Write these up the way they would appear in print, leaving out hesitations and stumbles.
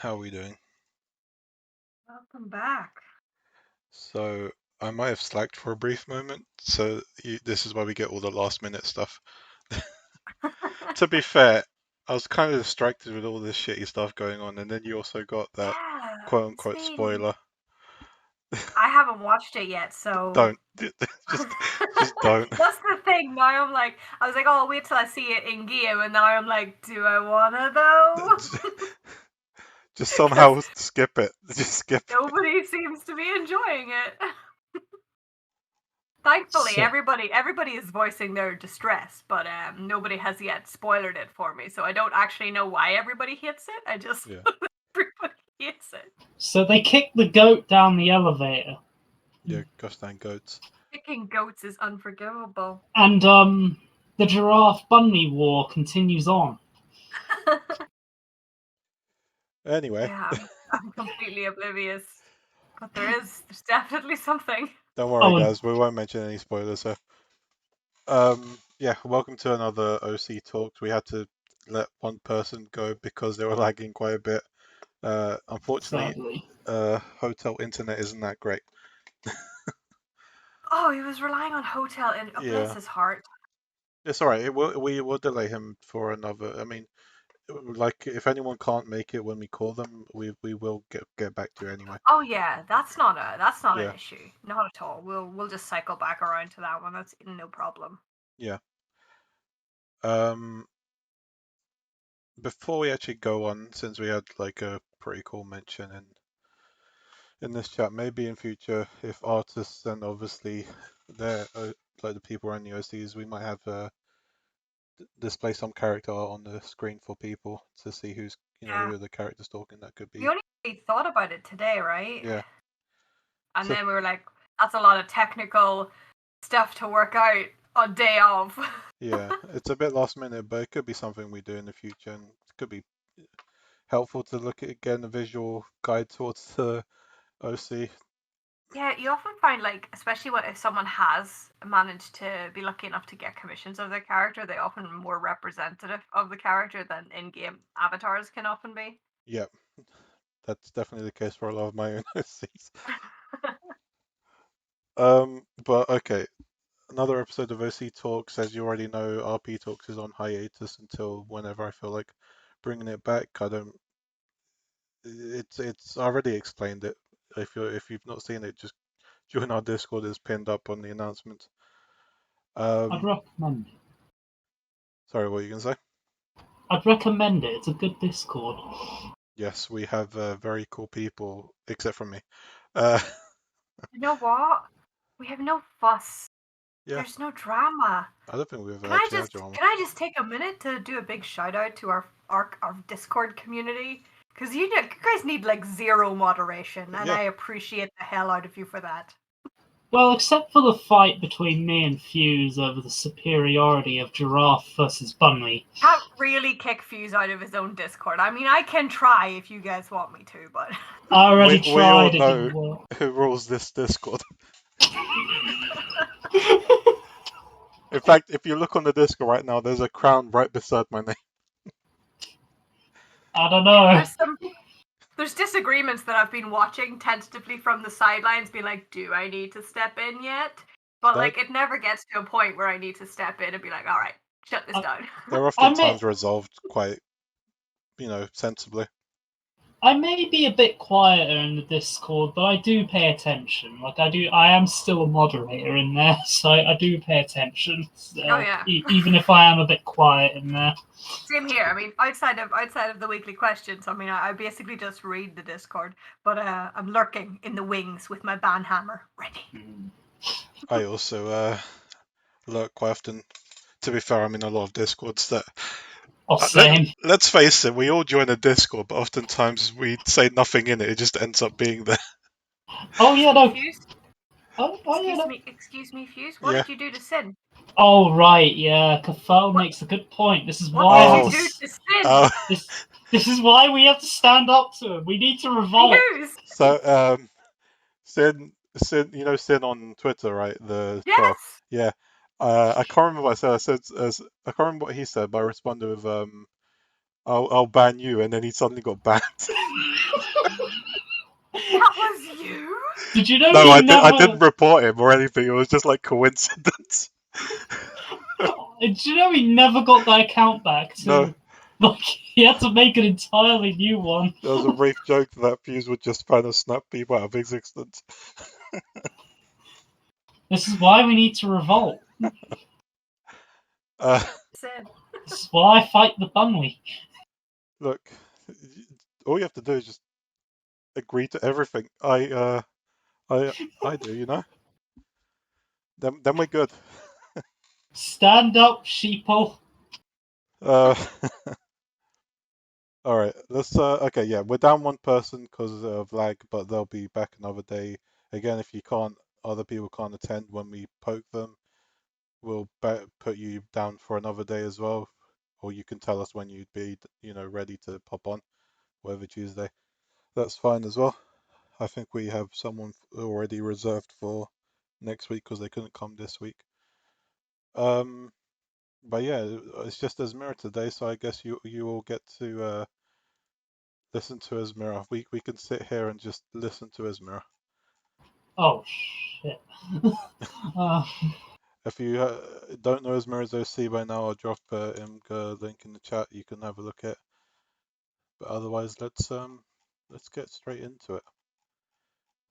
How are we doing? Welcome back. So I might have slacked for a brief moment, so this is why we get all the last minute stuff. To be fair, I was kind of distracted with all this shitty stuff going on, and then you also got that Yeah, quote it's unquote been. spoiler. I haven't watched it yet, so Don't just just don't. that's the thing. Now I was like, oh, I'll wait till I see it in game, and now I'm like, do I wanna though? Just Because somehow skip it. Just skip it. nobody seems to be enjoying it. Thankfully, So, everybody is voicing their distress, but nobody has yet spoiled it for me, so I don't actually know why everybody hates it. I just Yeah, everybody hates it. so they kicked the goat down the elevator, yeah. Gosh dang goats. Picking goats is unforgivable. and the giraffe bunny war continues on. Anyway, Yeah, I'm completely oblivious. But there's definitely something. don't worry, Oh, and guys. We won't mention any spoilers. So, yeah. Welcome to another OC Talks. We had to let one person go because they were lagging quite a bit. Unfortunately, sadly, hotel internet isn't that great. Oh, he was relying on hotel and oh, bless Yeah, his heart. it's all right. We will delay him for another. I mean, like if anyone can't make it when we call them, we will get back to you anyway. Oh yeah, that's not an Yeah, issue. Not at all. We'll just cycle back around to that one. That's no problem. yeah. Um, Before we actually go on, since we had like a pretty cool mention in this chat, maybe in future, if artists and obviously they're like the people around the OCs, we might have display some character art on the screen for people to see who's Yeah. who are the characters talking. That could We be only thought about it today, right? yeah. And So then we were like, that's a lot of technical stuff to work out on day of. yeah, it's a bit last minute, but it could be something we do in the future, and it could be helpful to look at again a visual guide towards the OC. Yeah, you often find especially if someone has managed to be lucky enough to get commissions of their character, they often more representative of the character than in-game avatars can often be. Yeah, that's definitely the case for a lot of my own OCs. But okay, another episode of OC Talks. As you already know, RP Talks is on hiatus until whenever I feel like bringing it back. I don't. It's I already explained it. If you've not seen it, just join our Discord. It's pinned up on the announcement. I'd Um, recommend it. Sorry, what were you gonna say? I'd recommend it. It's a good Discord. Yes, we have very cool people, except from me. Uh, You know what? We have no fuss. yeah, There's no drama. I don't think we've ever Can I actually had just drama. can I just take a minute to do a big shout out to our Discord community? Because you guys need zero moderation, and Yeah, I appreciate the hell out of you for that. Well, except for the fight between me and Fuse over the superiority of giraffe versus bunny. Can't really kick Fuse out of his own Discord. I mean, I can try if you guys want me to, but I already we all tried, it know didn't work. who rules this Discord. In fact, if you look on the Discord right now, there's a crown right beside my name. I don't yeah, know. there's disagreements that I've been watching tentatively from the sidelines, being like, do I need to step in yet? But That it never gets to a point where I need to step in and be like, all right, shut this down. they're I may, oftentimes resolved quite, sensibly. I may be a bit quieter in the Discord, but I do pay attention. I am still a moderator in there, so I do pay attention. Oh yeah, Even if I am a bit quiet in there. same here. I mean, outside of the weekly questions, I mean, I basically just read the Discord, but I'm lurking in the wings with my banhammer ready. I also lurk quite often. To be fair, I'm in a lot of Discords that. Oh, same. Let's face it, we all join a Discord, but oftentimes we say nothing in it. It just ends up being there. Oh yeah, no. Fuse, Oh yeah, no. excuse me, Fuse. What Yeah. did you do to Sin? Oh right, yeah. Cathal What makes a good point. This is what why did I you have Oh, to. do to Sin? oh. This is why we have to stand up to him. We need to revolt. Fuse. So, Sin, Sin on Twitter, right? The troll. Yes. Yeah. I can't remember what I said. I can't remember what he said, but I responded with I'll ban you, and then he suddenly got banned. That was you? Did you know No, he I never? didn't report him or anything. It was just like coincidence. Did you know he never got that account back? No. Like, he had to make an entirely new one. There was a brief joke that Fuse would just kind of snap people out of existence. This is why we need to revolt. Said. This is why I fight the Bunley. Look, all you have to do is just agree to everything. I do, you know. Then we're good. Stand up, sheeple. All right, let's. Okay, yeah, we're down one person because of lag, but they'll be back another day. Again, if you can't, other people can't attend when we poke them, we'll put you down for another day as well, or you can tell us when you'd be, ready to pop on, whatever Tuesday. That's fine as well. I think we have someone already reserved for next week because they couldn't come this week. But yeah, it's just Mira today, so I guess you all get to listen to Mira. We can sit here and just listen to Mira. Oh shit. If you don't know Mira's OC by now, I'll drop a link in the chat. You can have a look at. But otherwise, let's get straight into it.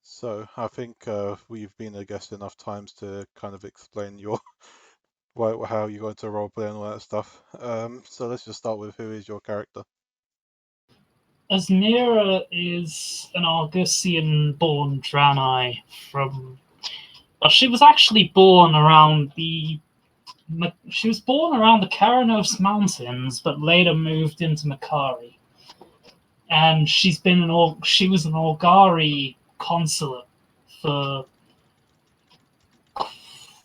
So I think we've been a guest enough times to kind of explain your how you got into roleplay and all that stuff. So let's just start with who is your character. Mira is an Argusian-born Draenei from. Well, she was actually born around the. She was born around the Karanos Mountains, but later moved into Meraki. And she was an Olgari consulate for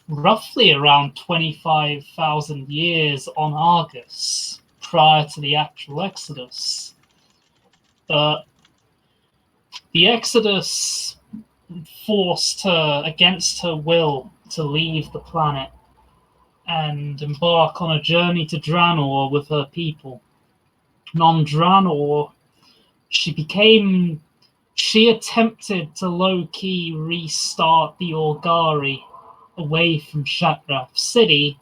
roughly around 25,000 years on Argus prior to the actual Exodus. But the Exodus forced her, against her will, to leave the planet and embark on a journey to Draenor with her people. And on Draenor, she attempted to low-key restart the Olgari away from Shatrath City,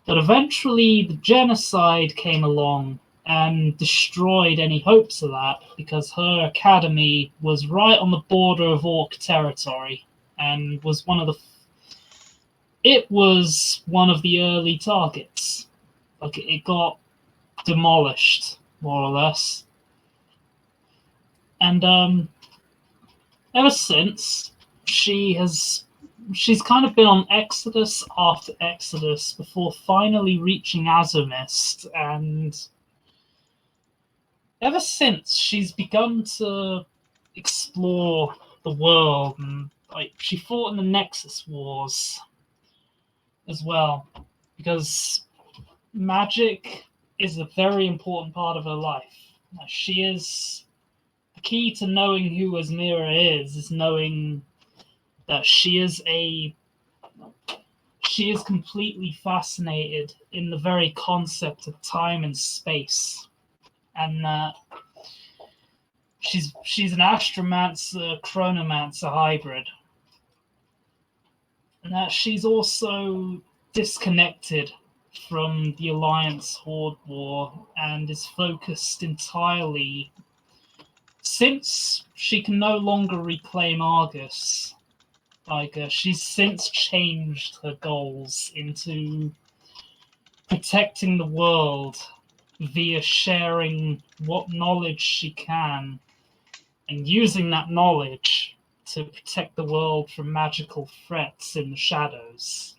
but eventually the genocide came along and destroyed any hopes of that because her academy was right on the border of Orc territory and was one of the early targets. Like, it got demolished, more or less. And ever since, she's kind of been on exodus after exodus before finally reaching Azomist, and ever since she's begun to explore the world, and she fought in the Nexus Wars as well, because magic is a very important part of her life. She is the key to knowing who Mira is knowing that she is completely fascinated in the very concept of time and space, and she's an astromancer chronomancer hybrid, and that she's also disconnected from the Alliance Horde War and is focused entirely, since she can no longer reclaim Argus. She's since changed her goals into protecting the world via sharing what knowledge she can and using that knowledge to protect the world from magical threats in the shadows.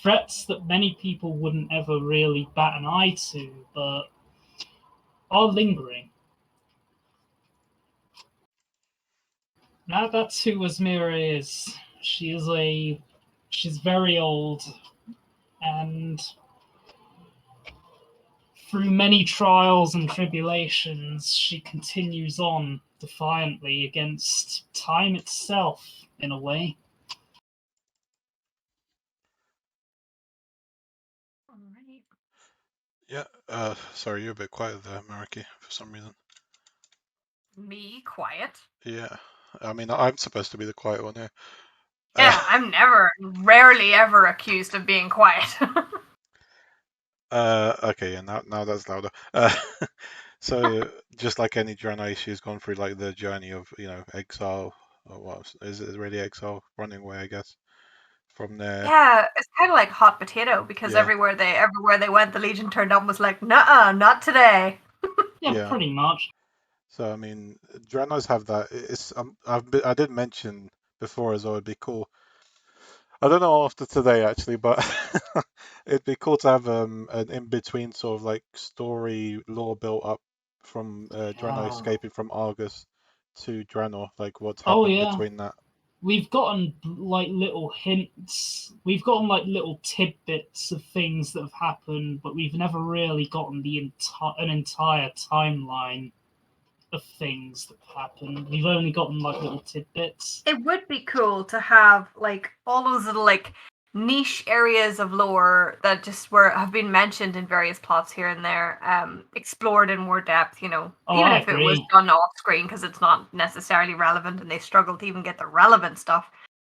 Threats that many people wouldn't ever really bat an eye to, but are lingering. Now that's who Mira is. She's very old, and through many trials and tribulations, she continues on defiantly against time itself, in a way. Alright. Yeah. Sorry, you're a bit quiet there, Meraki, for some reason. Me quiet? Yeah. I mean, I'm supposed to be the quiet one here. Yeah, I'm rarely ever accused of being quiet. Okay, yeah, now that's louder. So just like any journey, she's gone through like the journey of, exile, or what is it really exile, running away, I guess. From there, Yeah, it's kind of like hot potato because yeah, everywhere they went, the Legion turned up and was like, "Nuh-uh, not today." Yeah, yeah. pretty much. So I mean, journeys have that. I did mention before as well. It'd be cool. I don't know after today actually, but it'd be cool to have an in between sort of like story lore built up from Draenor Yeah. escaping from Argus to Draenor, like what's Oh happened yeah. between that. We've gotten like little hints. We've gotten like little tidbits of things that have happened, but we've never really gotten an entire timeline of things that happened. We've only gotten like little tidbits. It would be cool to have like all those little like niche areas of lore that just have been mentioned in various plots here and there, explored in more depth. Oh, Even I if it was agree. done off screen because it's not necessarily relevant and they struggle to even get the relevant stuff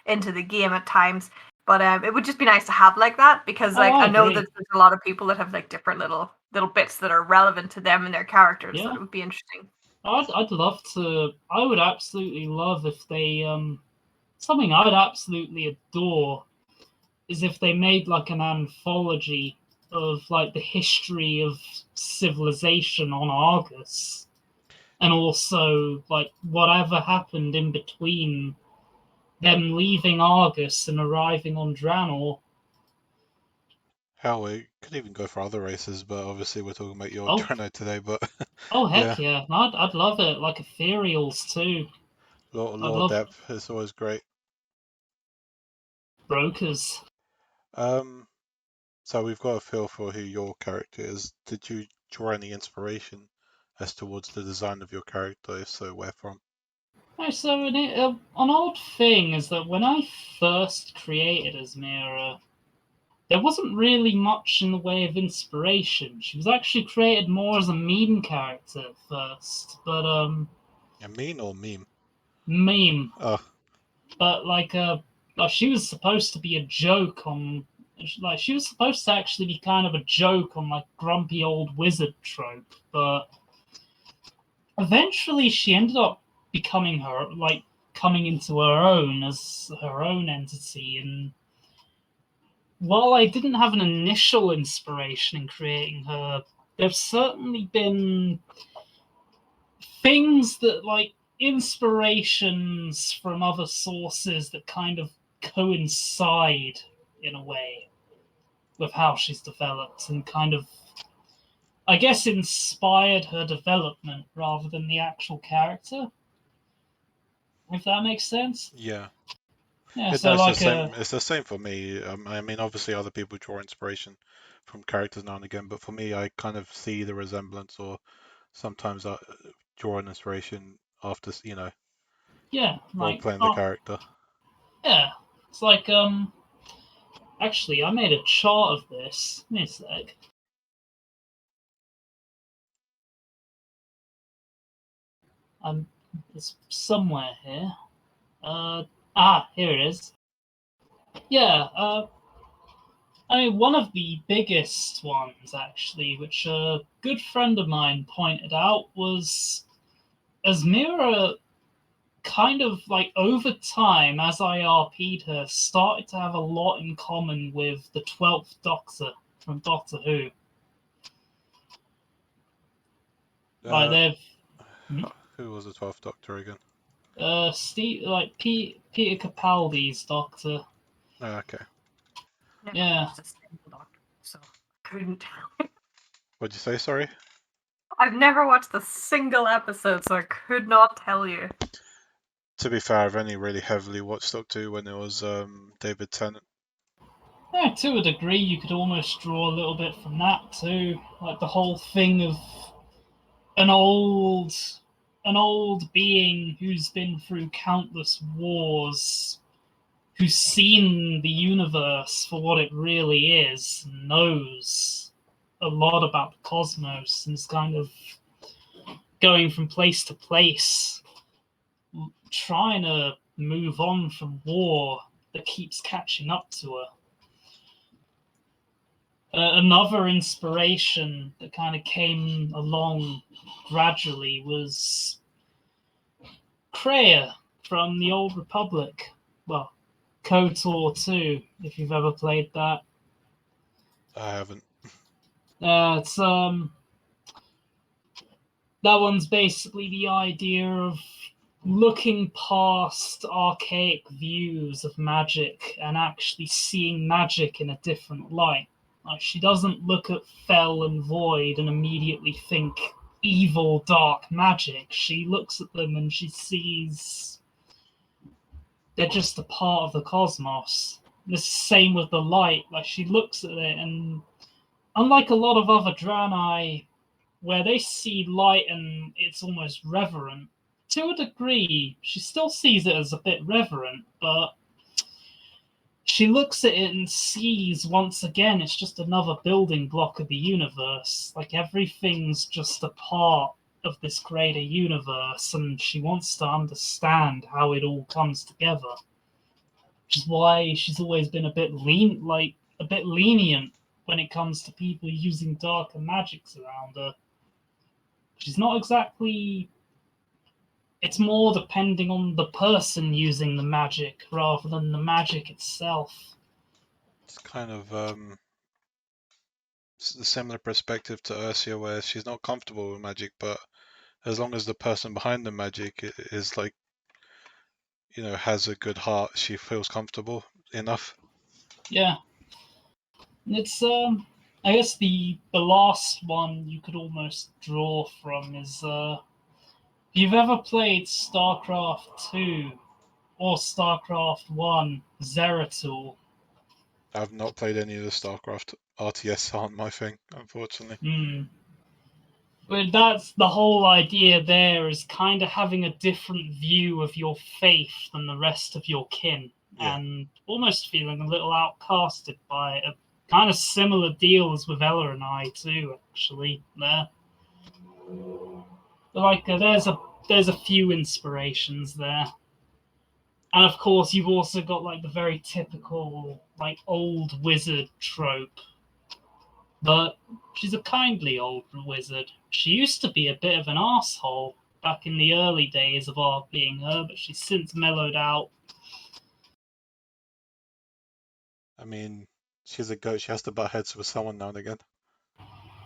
into the game at times. But it would just be nice to have like that because Oh, like I I know agree. that there's a lot of people that have like different little bits that are relevant to them and their characters Yeah. that would be interesting. I'd love to. I would absolutely love if they something I would absolutely adore is if they made like an anthology of like the history of civilization on Argus, and also like whatever happened in between them leaving Argus and arriving on Draenor. Hell, we could even go for other races, but obviously we're talking about your Oh, Draenor today. But oh yeah, heck yeah! I'd love it. Like ethereals too. I'd lore love depth is always great. brokers. Um, so we've got a feel for who your character is. Did you draw any inspiration as towards the design of your character? If so, where from? No, so an odd thing is that when I first created as Mira, there wasn't really much in the way of inspiration. She was actually created more as a meme character at first, but A mean or meme? meme. Oh, But like she was supposed to be a joke on, like she was supposed to actually be kind of a joke on like grumpy old wizard trope, but eventually she ended up becoming her, like coming into her own as her own entity. And while I didn't have an initial inspiration in creating her, there's certainly been things that like inspirations from other sources that kind of coincide in a way with how she's developed and kind of, I guess, inspired her development rather than the actual character, if that makes sense. yeah. Yeah, No, so it's the like same. It's the same for me. I mean, obviously, other people draw inspiration from characters now and again, but for me, I kind of see the resemblance, or sometimes I draw an inspiration after, yeah, role like playing the oh character. yeah, it's like actually I made a chart of this. Give me a sec. It's somewhere here. Here it is. Yeah, I mean, one of the biggest ones, actually, which a good friend of mine pointed out, was as Mira kind of like over time, as I RP'd her, started to have a lot in common with the 12th Doctor from Doctor Who. Like Uh, they've hmm? who was the 12th Doctor again? Steve, like Peter Capaldi's Doctor. Okay. Never Yeah. watched a single Doctor, so I couldn't. What'd you say? Sorry. I've never watched a single episode, so I could not tell you. To be fair, I've only really heavily watched Doctor Who when it was David Tennant. Yeah, to a degree, you could almost draw a little bit from that too. Like the whole thing of an old, an old being who's been through countless wars, who's seen the universe for what it really is, knows a lot about the cosmos and is kind of going from place to place, trying to move on from war that keeps catching up to her. Another inspiration that kind of came along gradually was Kreia from the Old Republic. Well, KOTOR 2, if you've ever played that. I haven't. It's that one's basically the idea of looking past archaic views of magic and actually seeing magic in a different light. Like, she doesn't look at Fel and Void and immediately think evil, dark magic. She looks at them and she sees they're just a part of the cosmos. The same with the light. Like, she looks at it, and unlike a lot of other Draenei, where they see light and it's almost reverent, to a degree, she still sees it as a bit reverent, but she looks at it and sees, once again, it's just another building block of the universe. Like, everything's just a part of this greater universe, and she wants to understand how it all comes together. Which is why she's always been a bit lenient when it comes to people using darker magics around her. She's not exactly. It's more depending on the person using the magic rather than the magic itself. It's kind of a similar perspective to Ursia, where she's not comfortable with magic, but as long as the person behind the magic is like, has a good heart, she feels comfortable enough. Yeah. It's I guess the last one you could almost draw from is if you've ever played StarCraft 2 or StarCraft 1 Zeratul. I've not played any of the StarCraft. RTS aren't my thing, unfortunately. But that's the whole idea there, is kind of having a different view of your faith than the rest of your kin, and almost feeling a little outcasted by it. A kind of similar deal as with Ella and I too, actually. There, like there's a few inspirations there, and of course you've also got like the very typical like old wizard trope. But she's a kindly old wizard. She used to be a bit of an asshole back in the early days of our being her, but she's since mellowed out. I mean, she's a goat. She has to butt heads with someone now and again.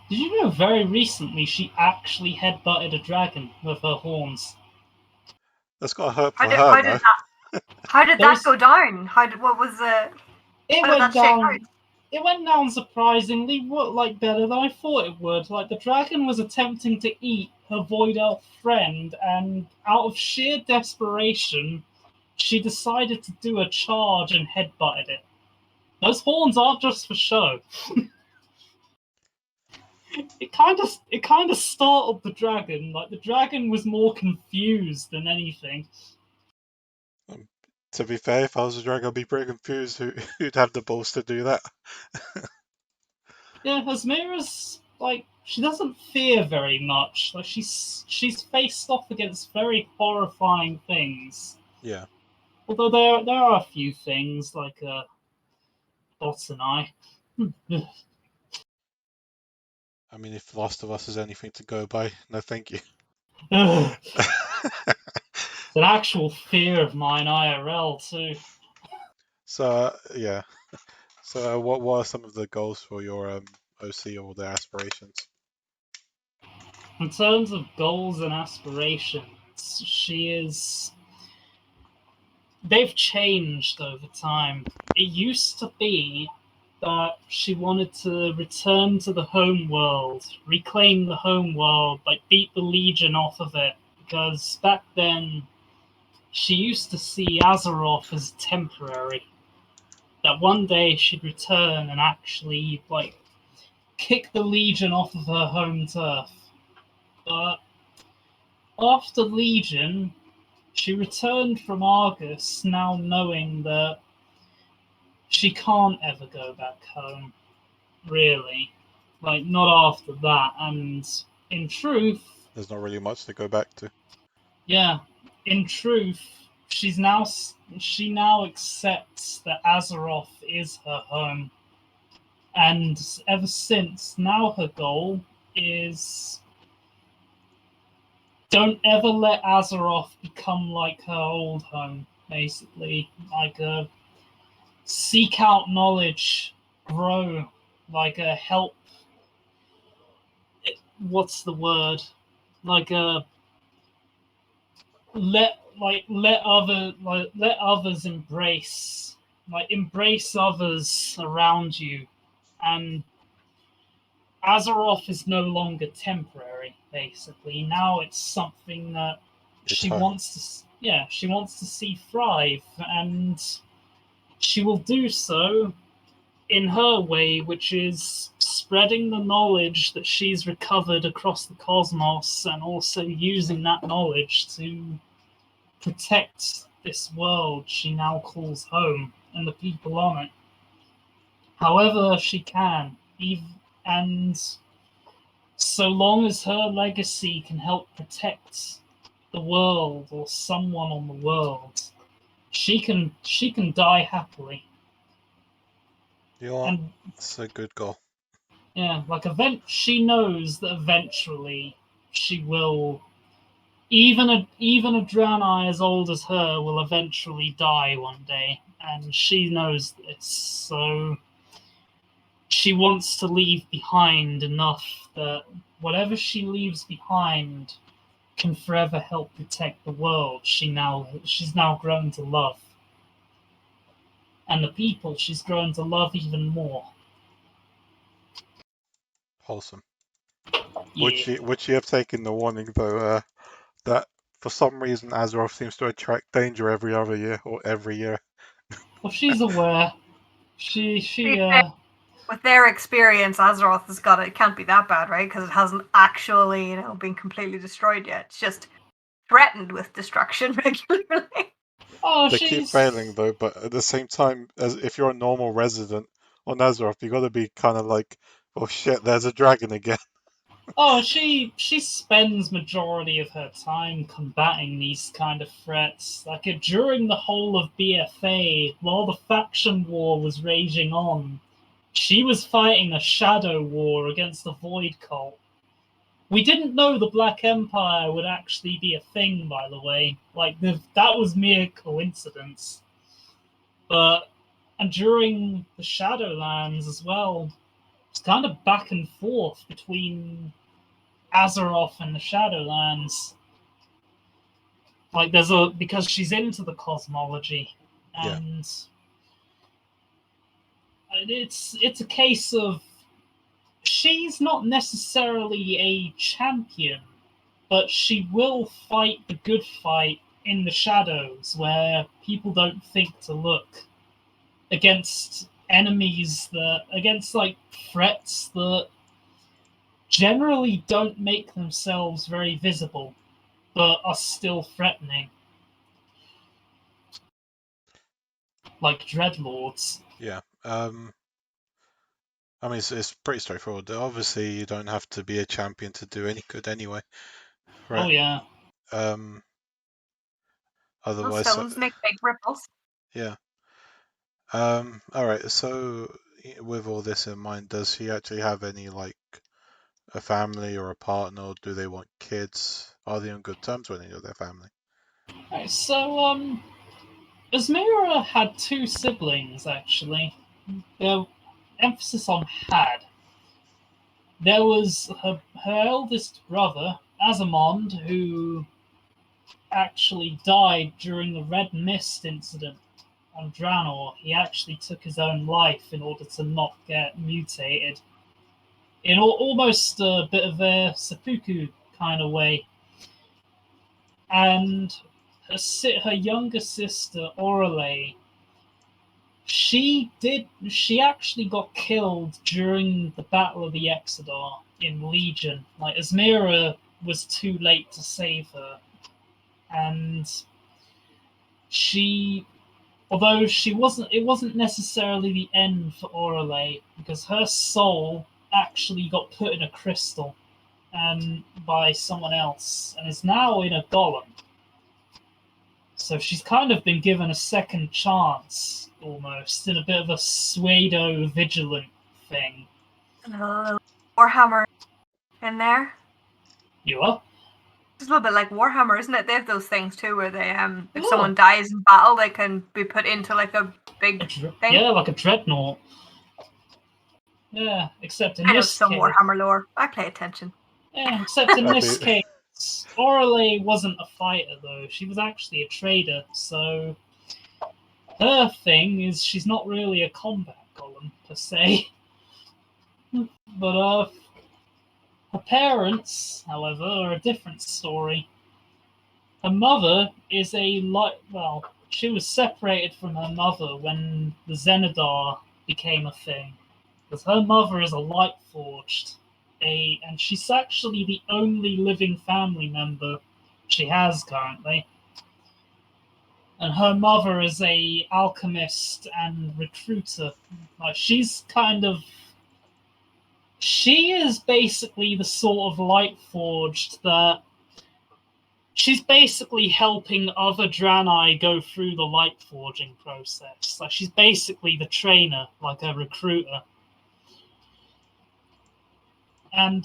Did you know very recently she actually headbutted a dragon with her horns? That's got to hurt for How did, her, how no? did that? How did that go down? What was the? It How did went that shake down. out? It went down surprisingly better than I thought it would. Like, the dragon was attempting to eat her void elf friend, and out of sheer desperation, she decided to do a charge and headbutted it. Those horns aren't just for show. It kind of startled the dragon. Like, the dragon was more confused than anything. To be fair, if I was a dragon, I'd be pretty confused who'd have the balls to do that. Yeah, Mira's like, she doesn't fear very much. Like, she's faced off against very horrifying things. Yeah. Although there are a few things like Bots and I. I mean, if Last of Us is anything to go by, no thank you. It's an actual fear of mine IRL too. So, yeah. So, what are some of the goals for your OC or the aspirations? In terms of goals and aspirations, they've changed over time. It used to be that she wanted to return to the home world, reclaim the home world, like beat the Legion off of it, because back then she used to see Azeroth as temporary. That one day she'd return and actually like kick the Legion off of her home turf. But after Legion, she returned from Argus, now knowing that she can't ever go back home, really. Like, not after that. And in truth, There's not really much to go back to. yeah, in truth, she now accepts that Azeroth is her home, and ever since, now her goal is don't ever let Azeroth become like her old home. Basically, like seek out knowledge, grow, like help. What's the word? Like let others embrace others around you, and Azeroth is no longer temporary. Basically, now it's something that Eternal. she wants to see thrive, and she will do so in her way, which is spreading the knowledge that she's recovered across the cosmos, and also using that knowledge to protect this world she now calls home and the people on it, however she can. And so long as her legacy can help protect the world or someone on the world, she can die happily. You know what? And It's a good goal. yeah, like she knows that eventually she will. Even a Draenei as old as her will eventually die one day, and she knows this. So she wants to leave behind enough that whatever she leaves behind can forever help protect the world she's now grown to love, and the people she's grown to love even more. Wholesome. Yeah. Would she have taken the warning though? That for some reason Azeroth seems to attract danger every other year or every year. Well, she's aware. To be fair, with their experience, Azeroth has got it. Can't be that bad, right? Because it hasn't actually, been completely destroyed yet. It's just threatened with destruction regularly. Oh, They keep failing though, but at the same time, as if you're a normal resident on Azeroth, you got to be kind of like, oh shit, there's a dragon again. Oh, she spends majority of her time combating these kind of threats. Like during the whole of BFA, while the faction war was raging on, she was fighting a shadow war against the Void Cult. We didn't know the Black Empire would actually be a thing, by the way. That was mere coincidence. But and during the Shadowlands as well, it's kind of back and forth between Azeroth and the Shadowlands. Like because she's into the cosmology, Yeah, and it's a case of she's not necessarily a champion, but she will fight the good fight in the shadows where people don't think to look, against against like threats that generally don't make themselves very visible but are still threatening, like dreadlords. yeah. I mean, it's pretty straightforward. Obviously, you don't have to be a champion to do any good anyway, Oh right? yeah. Um, Those otherwise, stones make big ripples. yeah. All right. So, with all this in mind, does she actually have any like a family or a partner? Or do they want kids? Are they on good terms with any of their family? Right, so Asmira had two siblings actually. The emphasis on had. There was her eldest brother, Azamond, who actually died during the Red Mist incident on Draenor. He actually took his own life in order to not get mutated, in almost a bit of a seppuku kind of way. And her younger sister, Orale, she actually got killed during the Battle of the Exodar in Legion. Like Asmira was too late to save her, and she although she wasn't it wasn't necessarily the end for Orale, because her soul actually got put in a crystal and by someone else and is now in a golem. So she's kind of been given a second chance, almost, in a bit of a pseudo-vigilant thing. And a little Warhammer in there. You are? It's a little bit like Warhammer, isn't it? They have those things too where they if Oh. someone dies in battle, they can be put into like a big thing. Yeah, like a dreadnought. Yeah, except in I know this some case... Warhammer lore. I pay attention. Yeah, except in That'd this be- case, Orale wasn't a fighter, though. She was actually a trader, so her thing is she's not really a combat golem, per se. But her parents, however, are a different story. Her mother is she was separated from her mother when the Zenadar became a thing. Because her mother is a light forged, and she's actually the only living family member she has currently. And her mother is a alchemist and recruiter. Like she is basically the sort of light forged that she's basically helping other Draenei go through the light forging process. Like she's basically the trainer, like a recruiter. And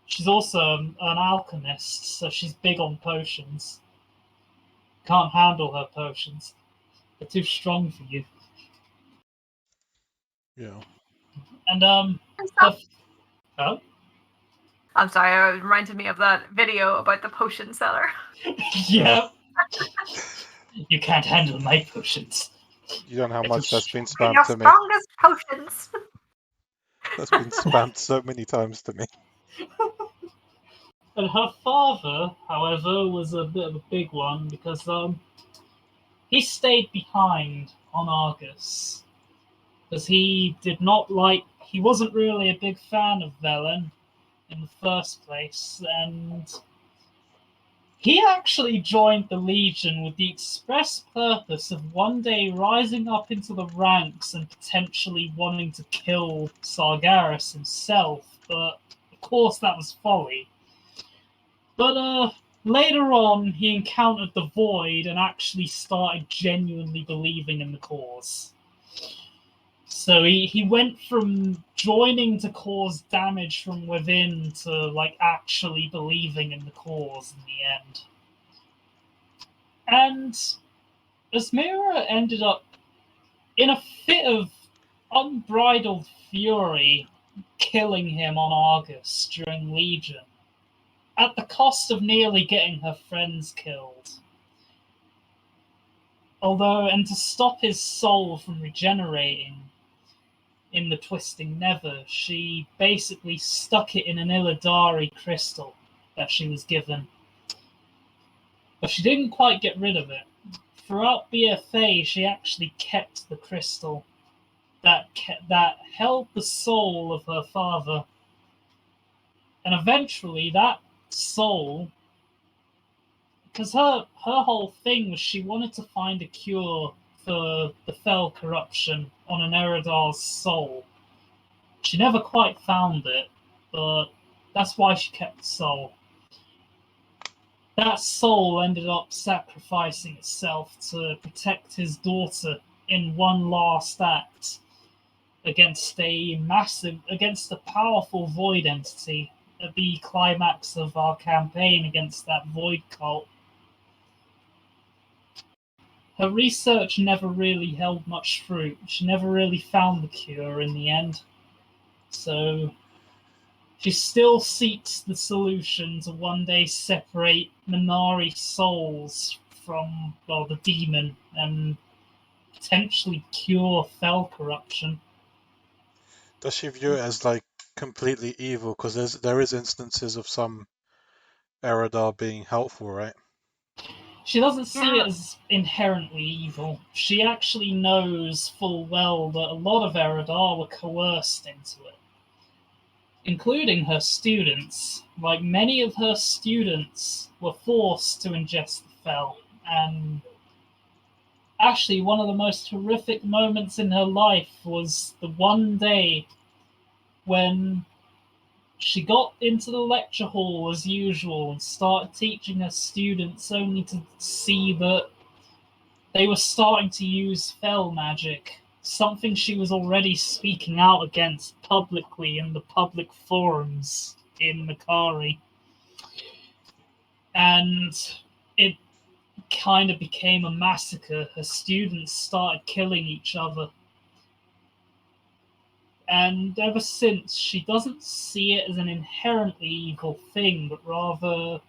she's also an alchemist, so she's big on potions. Can't handle her potions. They're too strong for you. Yeah. And oh? I'm sorry, it reminded me of that video about the potion seller. Yeah. You can't handle my potions. You don't know how They're much too that's been Bring spammed your to me. strongest potions. That's been spammed so many times to me. And her father, however, was a bit of a big one because he stayed behind on Argus because he wasn't really a big fan of Velen in the first place, and he actually joined the Legion with the express purpose of one day rising up into the ranks and potentially wanting to kill Sargeras himself, but of course that was folly. But later on, he encountered the Void and actually started genuinely believing in the cause. So he went from joining to cause damage from within to like actually believing in the cause in the end. And as Mira ended up in a fit of unbridled fury killing him on Argus during Legion, at the cost of nearly getting her friends killed. And to stop his soul from regenerating in the Twisting Nether, she basically stuck it in an Illidari crystal that she was given. But she didn't quite get rid of it. Throughout BFA, she actually kept the crystal that held the soul of her father. And eventually that soul, because her whole thing was she wanted to find a cure for the fell corruption on an Eridar's soul. She never quite found it, but that's why she kept the soul. That soul ended up sacrificing itself to protect his daughter in one last act against a powerful void entity at the climax of our campaign against that void cult. Her research never really held much fruit. She never really found the cure in the end. So she still seeks the solution to one day separate Minari souls from, the demon and potentially cure fell corruption. Does she view it as like completely evil? Because there is instances of some Eridar being helpful, right? She doesn't see it as inherently evil. She actually knows full well that a lot of Eridar were coerced into it, including her students. Like many of her students were forced to ingest the Fel, and actually one of the most horrific moments in her life was the one day when she got into the lecture hall as usual and started teaching her students only to see that they were starting to use fell magic, something she was already speaking out against publicly in the public forums in Meraki. And it kind of became a massacre. Her students started killing each other. And ever since, she doesn't see it as an inherently evil thing, but rather,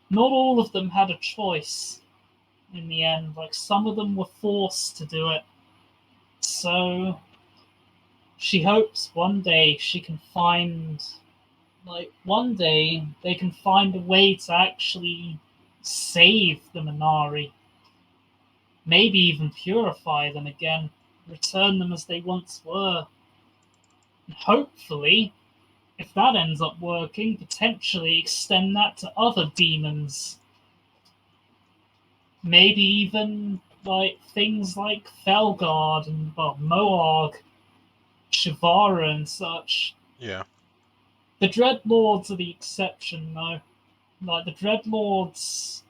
not all of them had a choice in the end. Like, some of them were forced to do it. So, she hopes one day she can find, one day they can find a way to actually save the Minari. Maybe even purify them again, return them as they once were. And hopefully, if that ends up working, potentially extend that to other demons. Maybe even like things like Felguard and Moarg, Shivara and such. Yeah. The Dreadlords are the exception, though. Like the Dreadlords,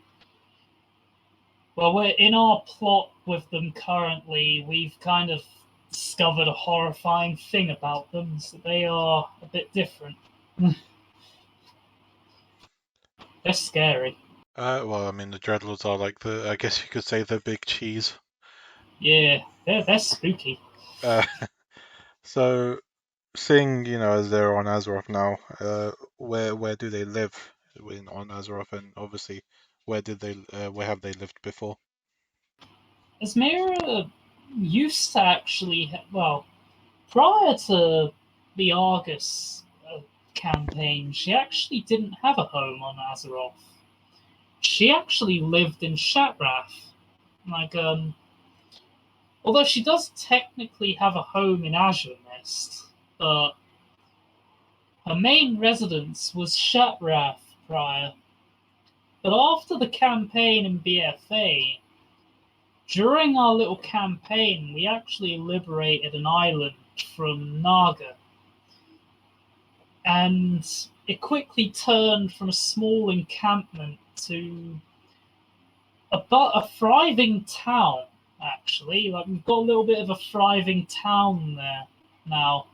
well, we're in our plot with them currently. We've kind of discovered a horrifying thing about them, so they are a bit different. They're scary. Well, I mean, the Dreadlords are like I guess you could say the big cheese. Yeah, they're spooky. Uh, so, seeing, as they're on Azeroth now, where do they live on Azeroth, and obviously, where have they lived before? Mira used to actually, well, prior to the Argus campaign, she actually didn't have a home on Azeroth. She actually lived in Shatrath. Like, although she does technically have a home in Azure Nest, but her main residence was Shatrath prior. But after the campaign in BFA, during our little campaign, we actually liberated an island from Naga. And it quickly turned from a small encampment to a thriving town, actually. Like, we've got a little bit of a thriving town there now.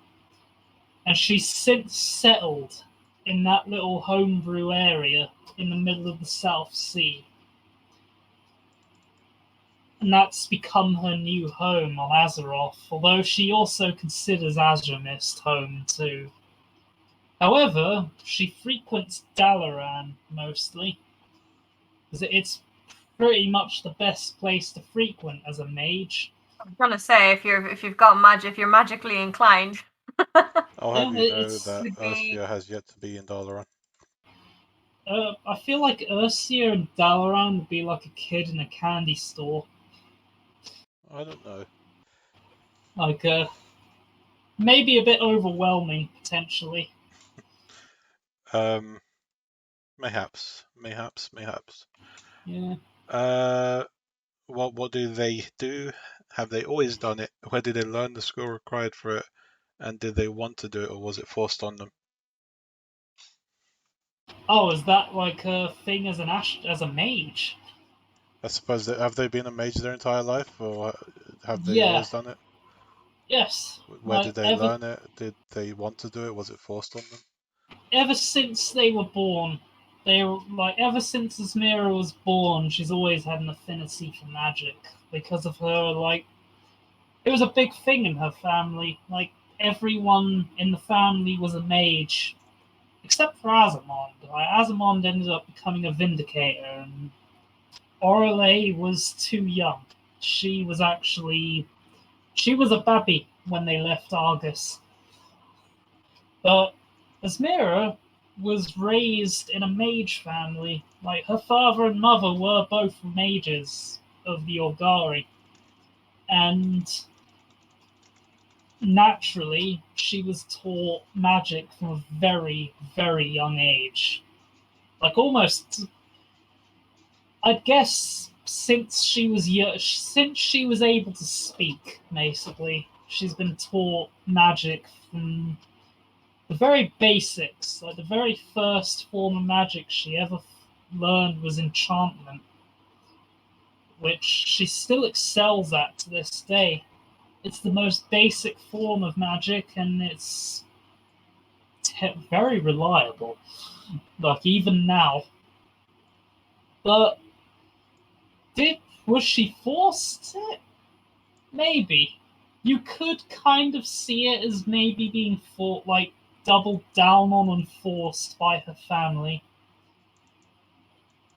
And she's since settled in that little homebrew area in the middle of the South Sea. And that's become her new home on Azeroth, although she also considers Azure Mist home too. However, she frequents Dalaran mostly, because it's pretty much the best place to frequent as a mage. I'm gonna say if you've got magic, if you're magically inclined. I'll have Yeah, you know it's that would be- Ursula has yet to be in Dalaran. I feel like Ursula and Dalaran would be like a kid in a candy store. I don't know. Like, maybe a bit overwhelming potentially. Mayhaps. Yeah. What do they do? Have they always done it? Where did they learn the skill required for it? And did they want to do it, or was it forced on them? Oh, is that like a thing as as a mage? I suppose have they been a mage their entire life, or have they Yeah. always done it? Yes. Where Like did they learn it? Did they want to do it? Was it forced on them? ever since they were born, they were like ever since Mira was born, she's always had an affinity for magic because of her. Like, it was a big thing in her family. Like, everyone in the family was a mage, except for Azamond. Like, Azamond ended up becoming a Vindicator, and Orale was too young. She was a baby when they left Argus. But Asmira was raised in a mage family. Like, her father and mother were both mages of the Orgari. And naturally, she was taught magic from a very, very young age. Like, almost, I'd guess, since she was able to speak, basically, she's been taught magic from the very basics, like the very first form of magic she ever learned was enchantment, which she still excels at to this day. It's the most basic form of magic, and it's very reliable, like even now. But was she forced it? Maybe. You could kind of see it as maybe being like doubled down on and forced by her family.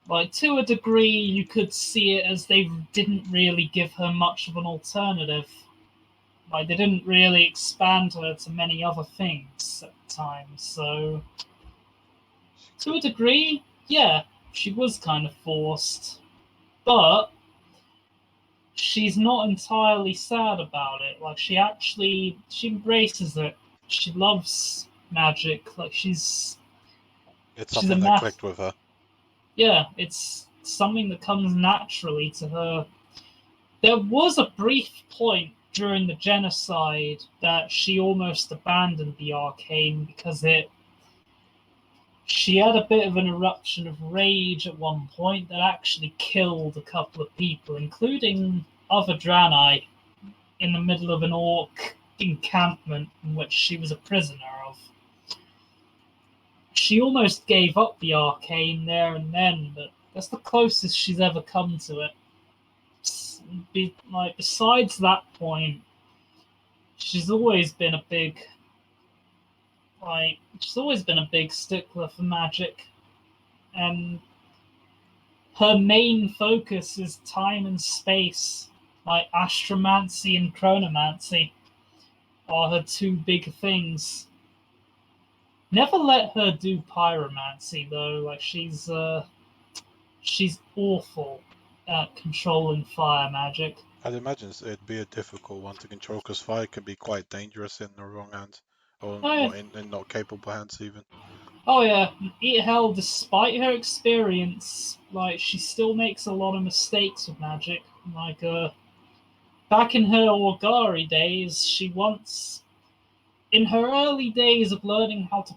Like, to a degree, you could see it as they didn't really give her much of an alternative. Like, they didn't really expand her to many other things at the time. So, to a degree, yeah, she was kind of forced. But she's not entirely sad about it. Like, she embraces it. She loves magic. Like, It's she's a something that clicked with her. Yeah, it's something that comes naturally to her. There was a brief point during the genocide that she almost abandoned the arcane because she had a bit of an eruption of rage at one point that actually killed a couple of people, including other Draenei, in the middle of an orc encampment in which she was a prisoner of. She almost gave up the arcane there and then, but that's the closest she's ever come to it. Besides that point, she's always been a big stickler for magic, and her main focus is time and space. Like astromancy and chronomancy are her two big things. Never let her do pyromancy though. Like she's awful at controlling fire magic. I'd imagine it'd be a difficult one to control because fire can be quite dangerous in the wrong hands, or in not capable hands even. Oh yeah, hell, despite her experience, like she still makes a lot of mistakes with magic. Like back in her Orgari days, in her early days of learning how to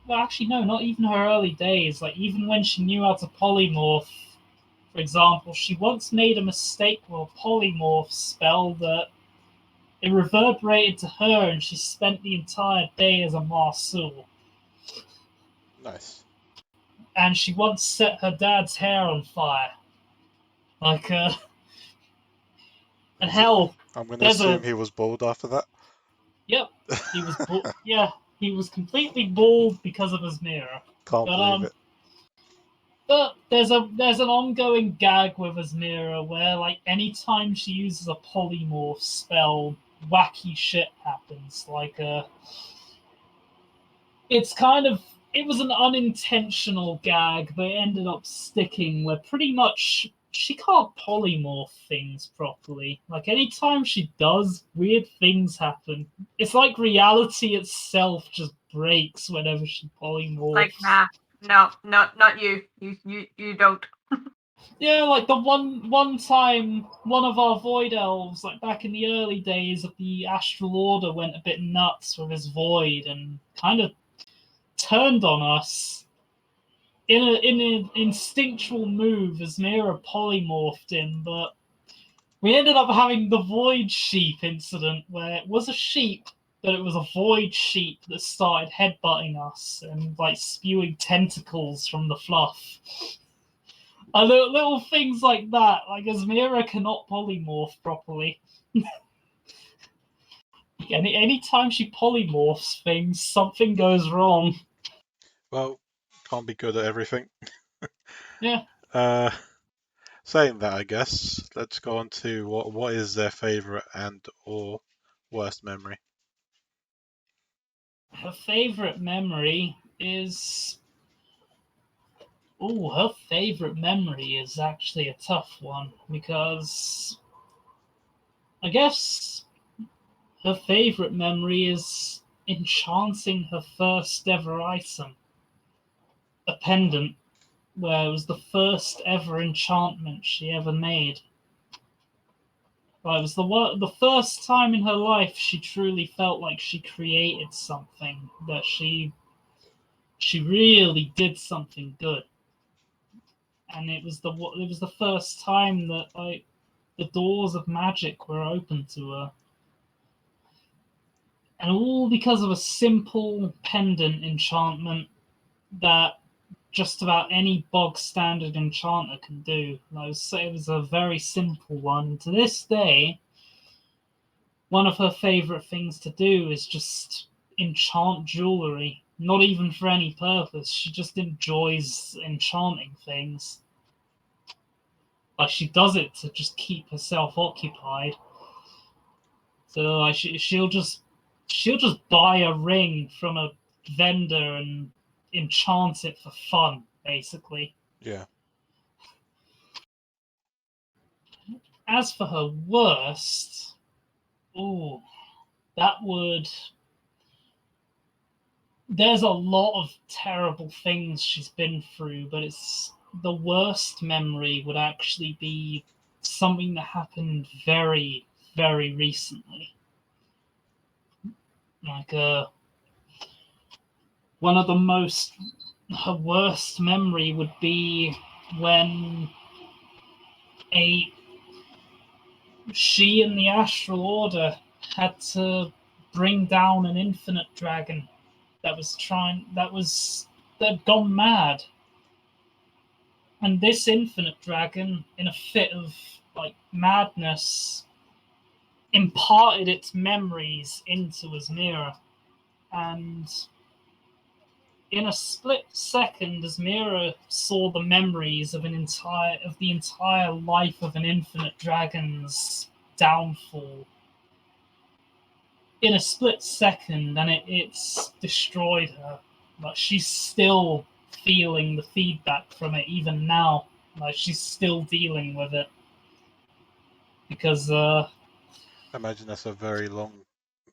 well, actually no, not even her early days. Like even when she knew how to polymorph, for example, she once made a mistake with a polymorph spell that it reverberated to her, and she spent the entire day as a Marsul. Nice. And she once set her dad's hair on fire. Like, and hell, I'm going to assume he was bald after that. Yep, he was. Yeah, he was completely bald because of his Mira. Can't believe it. But there's an ongoing gag with Azmira where like anytime she uses a polymorph spell, wacky shit happens. Like it's kind of it was an unintentional gag, but it ended up sticking where pretty much she can't polymorph things properly. Like anytime she does, weird things happen. It's like reality itself just breaks whenever she polymorphs. Like, nah, no, not you. You don't. Yeah, like the one time, one of our void elves, like back in the early days of the Astral Order, went a bit nuts with his void and kind of turned on us in an instinctual move as Mira polymorphed in, but we ended up having the void sheep incident where it was a sheep, but it was a void sheep that started headbutting us and like spewing tentacles from the fluff. Little things like that, like Azmira cannot polymorph properly. Anytime she polymorphs things, something goes wrong. Well, can't be good at everything. Yeah. Saying that, I guess let's go on to what is their favorite and or worst memory. Her favorite memory is her favorite memory is actually a tough one because I guess her favorite memory is enchanting her first ever item, a pendant, where it was the first ever enchantment she ever made. Like, it was the first time in her life she truly felt like she created something, that she really did something good. And it was the first time that like the doors of magic were open to her, and all because of a simple pendant enchantment that just about any bog standard enchanter can do. Like, it was a very simple one. To this day, one of her favorite things to do is just enchant jewelry. Not even for any purpose. She just enjoys enchanting things. Like, she does it to just keep herself occupied. So like she'll just buy a ring from a vendor and enchant it for fun, basically. Yeah. As for her worst, oh, that would. There's a lot of terrible things she's been through, but it's the worst memory would actually be something that happened very, very recently. Like one of the most her worst memory would be when a she and the Astral Order had to bring down an infinite dragon that had gone mad. And this infinite dragon, in a fit of like madness, imparted its memories into Mira. And in a split second, as Mira saw the memories of the entire life of an infinite dragon's downfall, in a split second, and it's destroyed her. Like, she's still feeling the feedback from it even now. Like, she's still dealing with it because I imagine that's a very long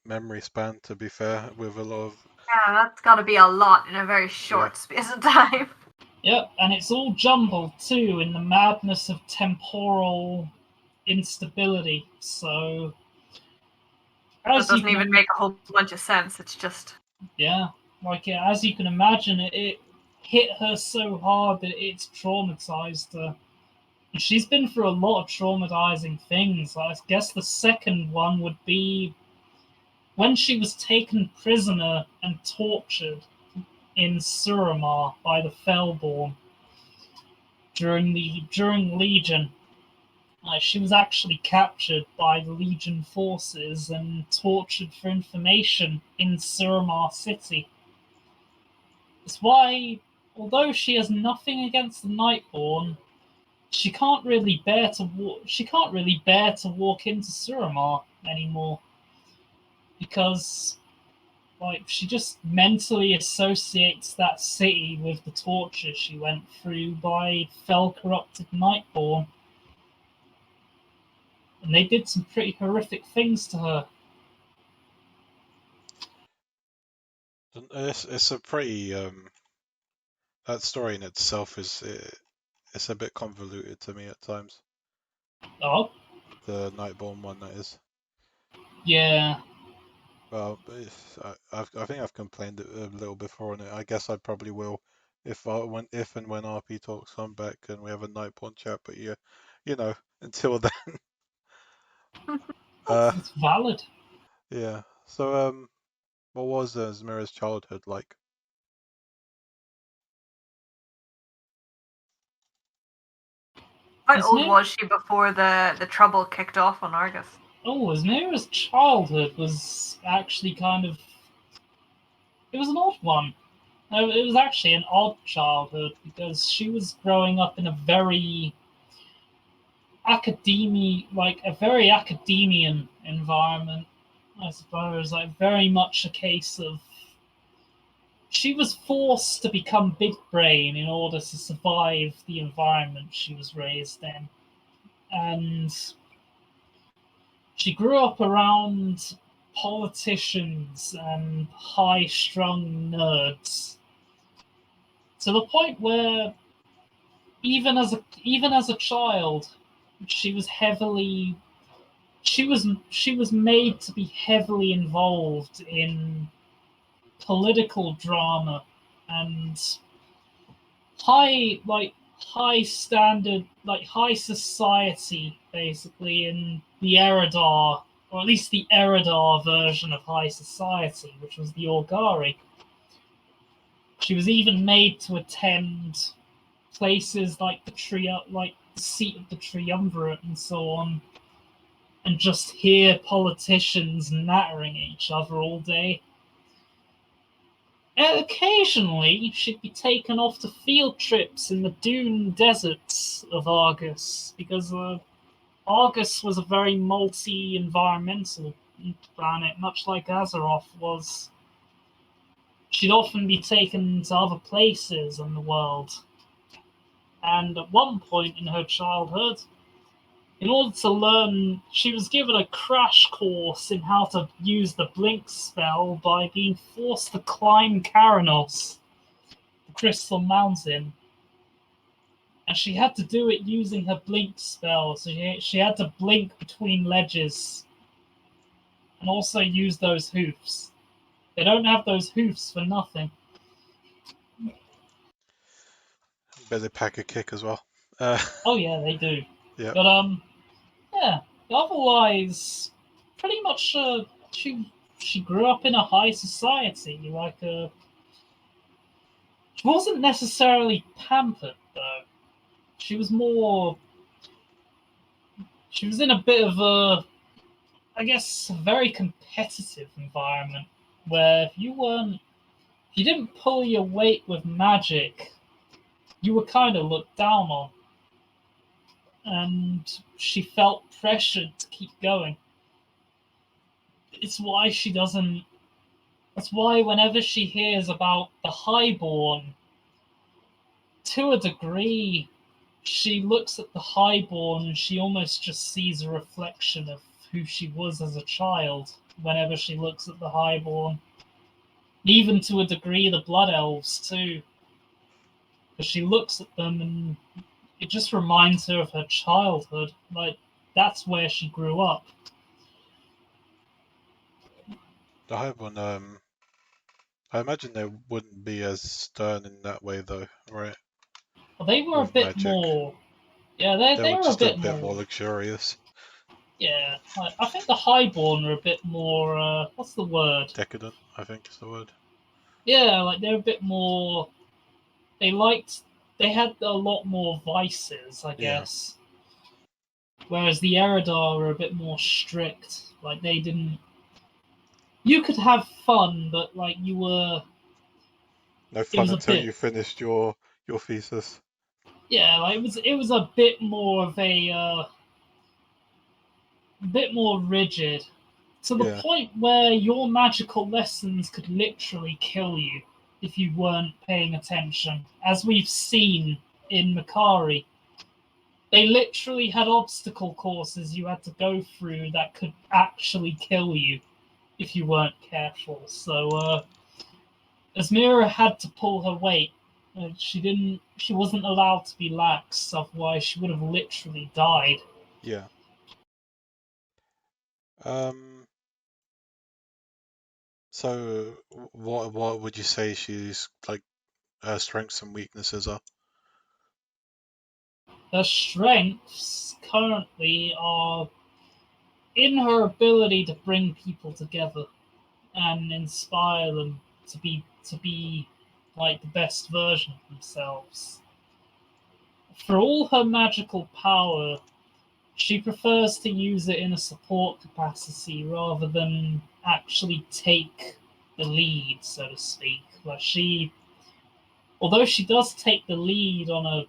memory span, to be fair, with a lot of. Yeah, that's got to be a lot in a very short space of time. Yep, and it's all jumbled too in the madness of temporal instability. So, That as you doesn't even can, make a whole bunch of sense. It's just yeah, like as you can imagine, it hit her so hard that it's traumatized her. And she's been through a lot of traumatizing things. I guess the second one would be when she was taken prisoner and tortured in Suramar by the Fellborn during Legion. She was actually captured by the Legion forces and tortured for information in Suramar City. It's why, although she has nothing against the Nightborn, she can't really bear to walk. She can't really bear to walk into Suramar anymore because, like, she just mentally associates that city with the torture she went through by fell corrupted Nightborn. And they did some pretty horrific things to her. It's a pretty that story in itself it's a bit convoluted to me at times. Oh, The Nightborn one, that is. yeah. Well, I think I've complained a little before on it. I guess I probably will if and when RP talks come back and we have a Nightborn chat. But yeah, until then. It's valid. Yeah. So what was Mira's childhood like? how old Ismir? was she before the trouble kicked off on Argus? Oh, Ismira's childhood was actually kind of. It was an odd one. It was actually an odd childhood because she was growing up in a very a very academian environment, I suppose. Like, very much a case of she was forced to become big brain in order to survive the environment she was raised in. And she grew up around politicians and high strung nerds to the point where even as a child she was heavily she was made to be heavily involved in political drama and high standard, like high society, basically, in the Eredar, or at least the Eredar version of high society, which was the Orgari. She was even made to attend places like like the seat of the Triumvirate and so on, and just hear politicians nattering at each other all day. And occasionally, she'd be taken off to field trips in the dune deserts of Argus, because Argus was a very multi-environmental planet, much like Azeroth was. She'd often be taken to other places in the world. And at one point in her childhood, in order to learn, she was given a crash course in how to use the blink spell by being forced to climb Karanos, the Crystal Mountain. And she had to do it using her blink spell, so she had to blink between ledges and also use those hoofs. They don't have those hoofs for nothing. Bet they pack a kick as well. Oh yeah, they do. Yeah. But yeah. Otherwise, pretty much, she grew up in a high society. She wasn't necessarily pampered though. She was more. She was in a bit of a, I guess, a very competitive environment where if you didn't pull your weight with magic, you were kind of looked down on, and she felt pressured to keep going. It's why she doesn't. That's why whenever she hears about the Highborne, to a degree, she looks at the Highborne and she almost just sees a reflection of who she was as a child whenever she looks at the Highborne. Even to a degree, the Blood Elves, too. Because she looks at them and it just reminds her of her childhood. Like, that's where she grew up. The Highborne, I imagine they wouldn't be as stern in that way though, right? Well, they were a With bit magic. more. Yeah, They they were were a just a bit bit more more. luxurious. Yeah, I think the Highborn are a bit more. What's the word? Decadent, I think is the word. Yeah, like they're a bit more. They liked. They had a lot more vices, I Yeah. guess. Whereas the Eredar were a bit more strict. Like they didn't. You could have fun, but like you were. No It fun was a until bit. you finished your thesis. Yeah, like it was a bit more of a bit more rigid, to the Yeah. point where your magical lessons could literally kill you if you weren't paying attention, as we've seen in Meraki. They literally had obstacle courses you had to go through that could actually kill you if you weren't careful. So, as Mira had to pull her weight, she wasn't allowed to be lax, otherwise she would have literally died. Yeah. Um. So, what would you say she's like? Her strengths and weaknesses are? Her strengths currently are in her ability to bring people together and inspire them to be like the best version of themselves. For all her magical power, she prefers to use it in a support capacity rather than actually take the lead, so to speak. Although she does take the lead on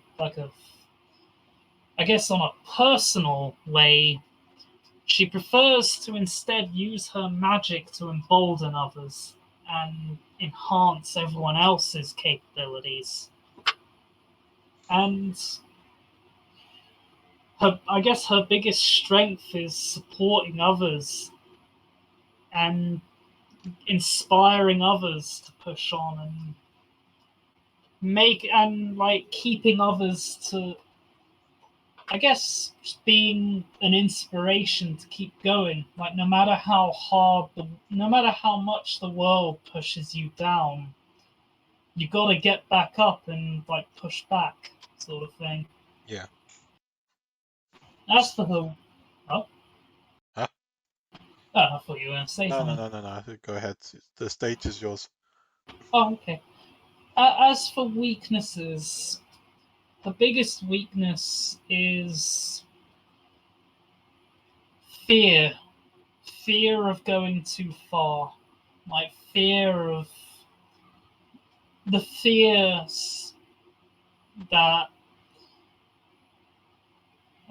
I guess on a personal way, she prefers to instead use her magic to embolden others and enhance everyone else's capabilities. And I guess her biggest strength is supporting others and inspiring others to push on and make and like keeping others to I guess just being an inspiration to keep going. Like no matter how much the world pushes you down, you got to get back up and like push back, sort of thing. Yeah. As for the oh, Huh? oh, I thought you were going to say No, something. no. Go ahead. The stage is yours. Oh, okay. As for weaknesses, the biggest weakness is fear. Fear of going too far. Like the fears that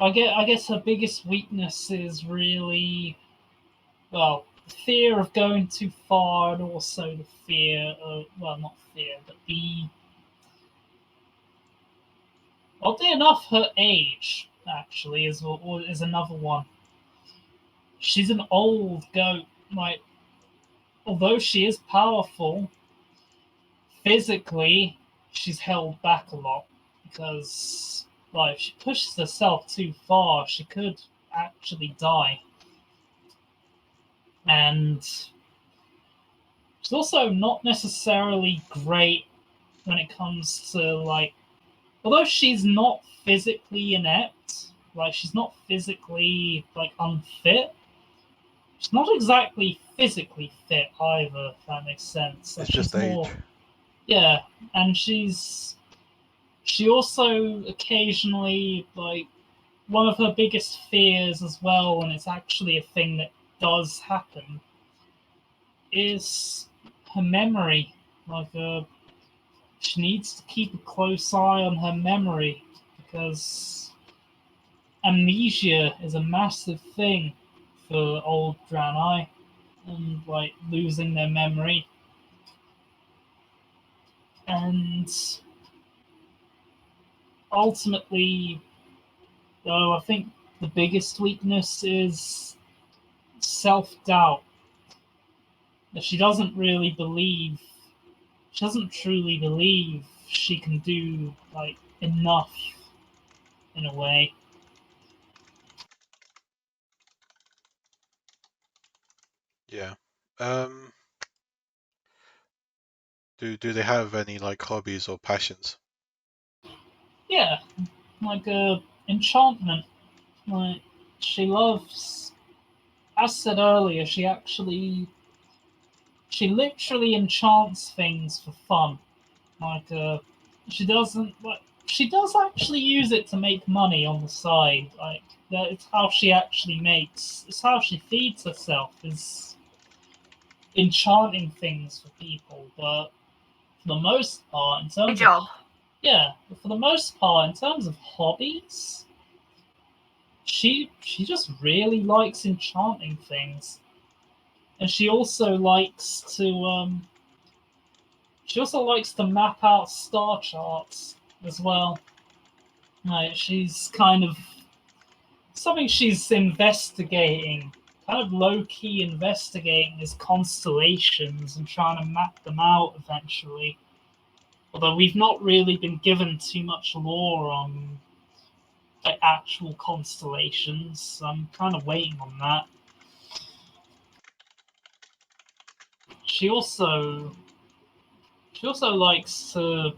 I guess her biggest weakness is really well fear of going too far and also the fear of not fear but the oddly enough her age actually is another one. She's an old goat. Like although she is powerful physically, she's held back a lot because like if she pushes herself too far she could actually die. And she's also not necessarily great when it comes to like, although she's not physically inept, like she's not physically like unfit. She's not exactly physically fit either, if that makes sense. Like It's just she's age. more, yeah, and she also occasionally like one of her biggest fears as well, and it's actually a thing that does happen, is her memory. Like she needs to keep a close eye on her memory because amnesia is a massive thing for old Draenei and like losing their memory. And ultimately, though, I think the biggest weakness is self doubt. That she doesn't truly believe she can do like enough in a way. Yeah. Do they have any like hobbies or passions? Yeah, like enchantment. Like she loves, as said earlier, she literally enchants things for fun. Like she doesn't like she does actually use it to make money on the side. Like that it's how she actually makes it's how she feeds herself is enchanting things for people. But for the most part, in Good terms of job. yeah, but for the most part, in terms of hobbies, she just really likes enchanting things. And she also likes to map out star charts as well. Like she's kind of something she's investigating, kind of low key investigating is constellations and trying to map them out eventually. Although we've not really been given too much lore on like actual constellations, so I'm kind of waiting on that. She also she also likes to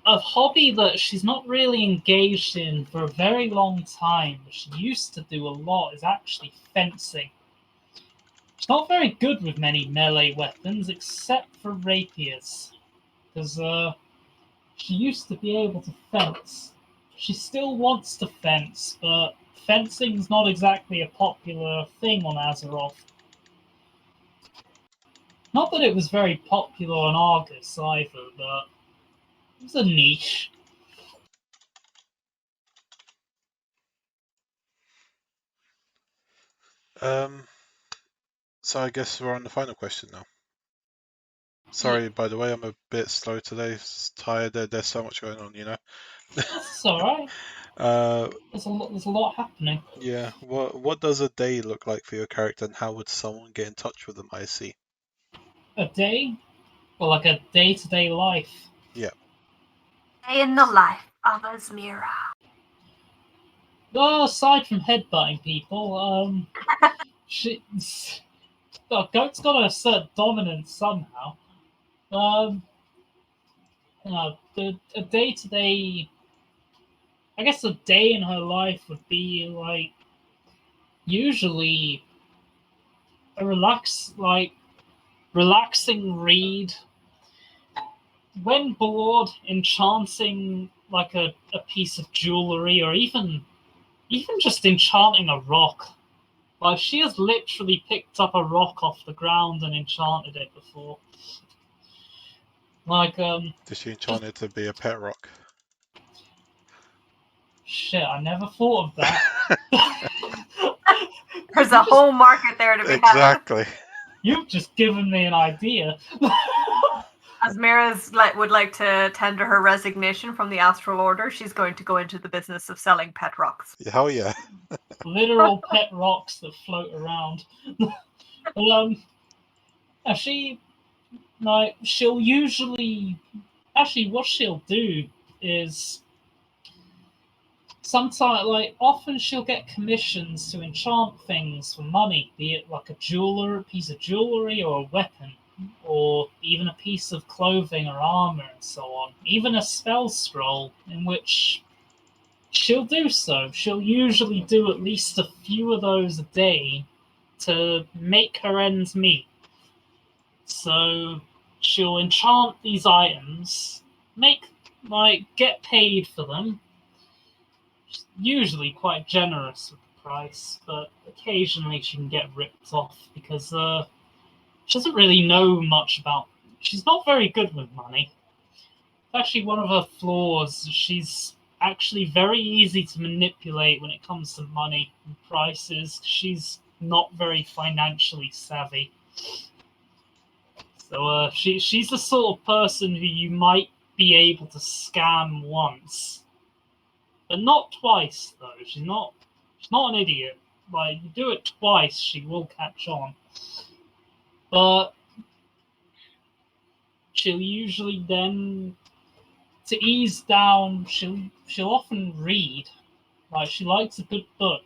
a hobby that she's not really engaged in for a very long time, but she used to do a lot, is actually fencing. She's not very good with many melee weapons except for rapiers, because she used to be able to fence. She still wants to fence, but fencing's not exactly a popular thing on Azeroth. Not that it was very popular on Argus either, but it was a niche. Um, so I guess we're on the final question now. Yeah, Sorry, by the way, I'm a bit slow today. Tired. There's so much going on, you know. that's alright. Uh, There's a lot happening. yeah. What does a day look like for your character, and how would someone get in touch with them? I see. A day, or like a day-to-day life. Yeah. Day in the life of Mira. Well, aside from headbutting people, she's well, Goat's got to assert dominance somehow. Um, a day to day, I guess a day in her life would be like usually a relaxing read. When bored, enchanting like a piece of jewelry, or even just enchanting a rock. Like she has literally picked up a rock off the ground and enchanted it before. Like Does she just enchant it to be a pet rock? shit, I never thought of that. There's a whole market there to be had. Exactly. You've just given me an idea. As Mira's would like to tender her resignation from the Astral Order, she's going to go into the business of selling pet rocks. Hell yeah. Literal pet rocks that float around. She like she'll usually actually what she'll do is sometimes like often she'll get commissions to enchant things for money, be it like a piece of jewelry or a weapon, or even a piece of clothing or armor and so on, even a spell scroll, in which she'll do so. She'll usually do at least a few of those a day to make her ends meet. So she'll enchant these items, get paid for them. She's usually quite generous with the price, but occasionally she can get ripped off because she doesn't really know much about. She's not very good with money. Actually, one of her flaws. She's actually very easy to manipulate when it comes to money and prices. She's not very financially savvy. So she's the sort of person who you might be able to scam once, but not twice though. She's not an idiot. Like you do it twice, she will catch on. But she'll usually then to ease down, she'll often read. Like she likes a good book.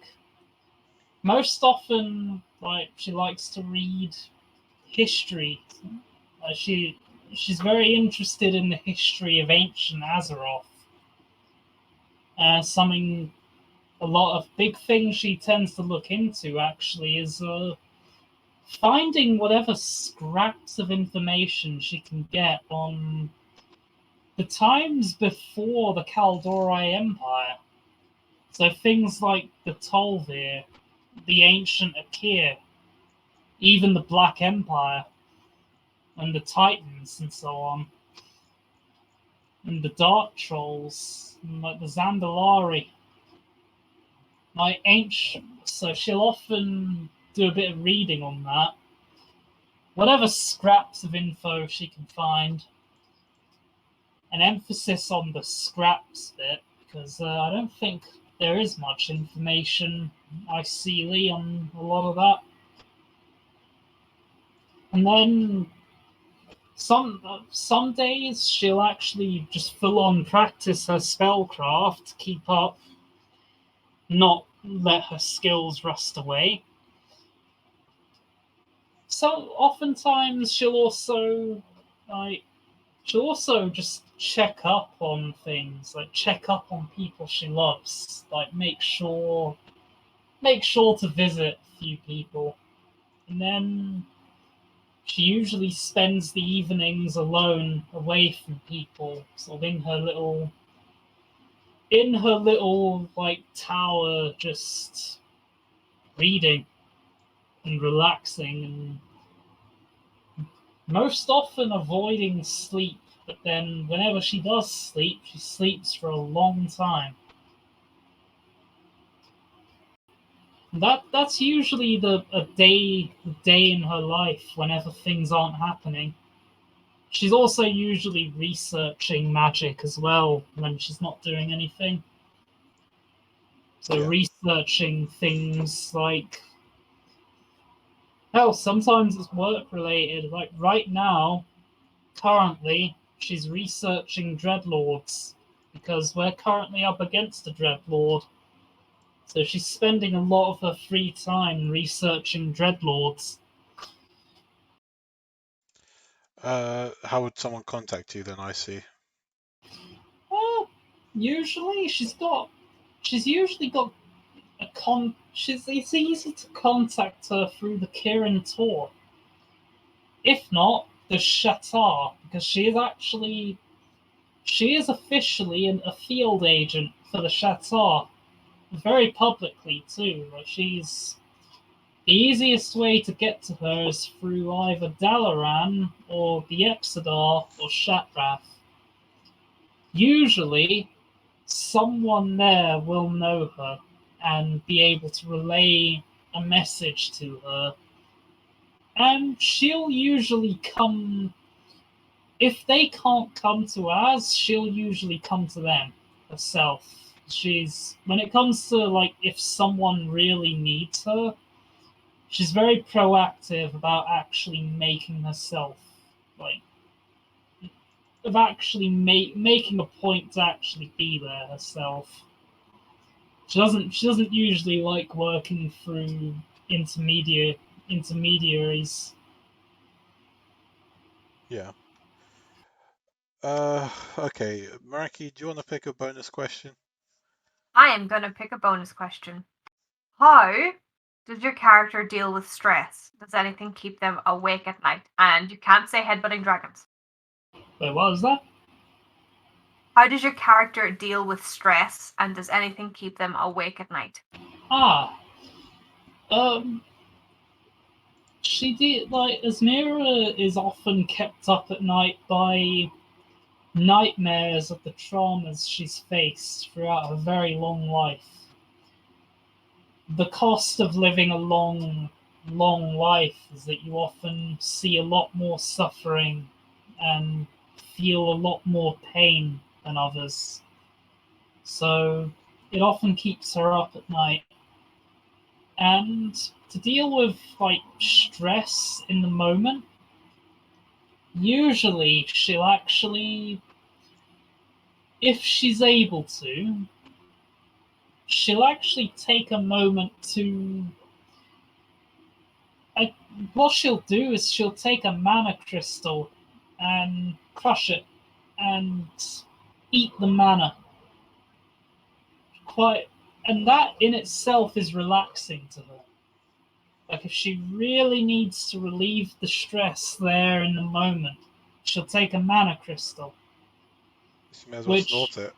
Most often, like she likes to read history. She's very interested in the history of ancient Azeroth. Something a lot of big things she tends to look into actually is finding whatever scraps of information she can get on the times before the Kaldori Empire. So things like the Tolvir, the ancient Akir, even the Black Empire, and the Titans and so on, and the Dark Trolls, and like the Zandalari. Like ancient, so she'll often do a bit of reading on that. Whatever scraps of info she can find. An emphasis on the scraps bit, because I don't think there is much information I see Lee on a lot of that. And then some days she'll actually just full on practice her spellcraft to keep up, not let her skills rust away. So oftentimes she'll also just check up on things, like check up on people she loves, like make sure to visit a few people. And then she usually spends the evenings alone, away from people, sort of in her little like tower, just reading and relaxing, and most often avoiding sleep. But then, whenever she does sleep, she sleeps for a long time. That's usually a day in her life whenever things aren't happening. She's also usually researching magic as well when she's not doing anything. So Yeah. researching things like hell, sometimes it's work related. Like right now, currently, she's researching dreadlords because we're currently up against a dreadlord. So she's spending a lot of her free time researching dreadlords. How would someone contact you then? I see. Well, usually she's usually got it's easy to contact her through the Kirin Tor. If not, the Shatar, because she is officially a field agent for the Shatar, very publicly too. Like she's the easiest way to get to her is through either Dalaran or the Exodar or Shatrath. Usually, someone there will know her and be able to relay a message to her, and she'll usually come. If they can't come to us, she'll usually come to them herself. When it comes to like if someone really needs her, she's very proactive about actually making herself like of actually making a point to actually be there herself. She doesn't usually like working through intermediaries. Yeah. Okay. Meraki, do you want to pick a bonus question? I am going to pick a bonus question. How does your character deal with stress? Does anything keep them awake at night? And you can't say headbutting dragons. Wait, what was that? How does your character deal with stress? And does anything keep them awake at night? She did as Mira is often kept up at night by nightmares of the traumas she's faced throughout her very long life. The cost of living a long life is that you often see a lot more suffering and feel a lot more pain than others. So it often keeps her up at night. And to deal with stress in the moment, usually she'll actually, if she's able to, she'll actually take a moment to. What she'll do is she'll take a mana crystal and crush it and eat the mana. And that in itself is relaxing to her. Like if she really needs to relieve the stress there in the moment, she'll take a mana crystal. She may as well Which, snort it.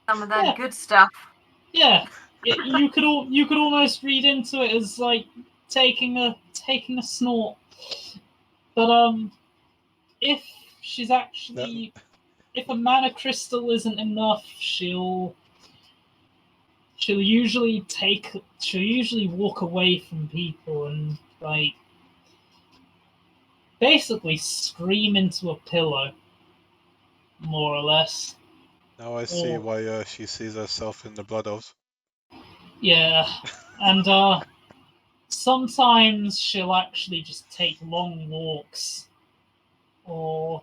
Some of that Yeah. good stuff. yeah, you could almost read into it as like taking a snort. But if she's actually if a mana crystal isn't enough, she'll usually walk away from people and basically scream into a pillow, more or less. Now I see why she sees herself in the Blood Elves. Yeah, and sometimes she'll actually just take long walks, or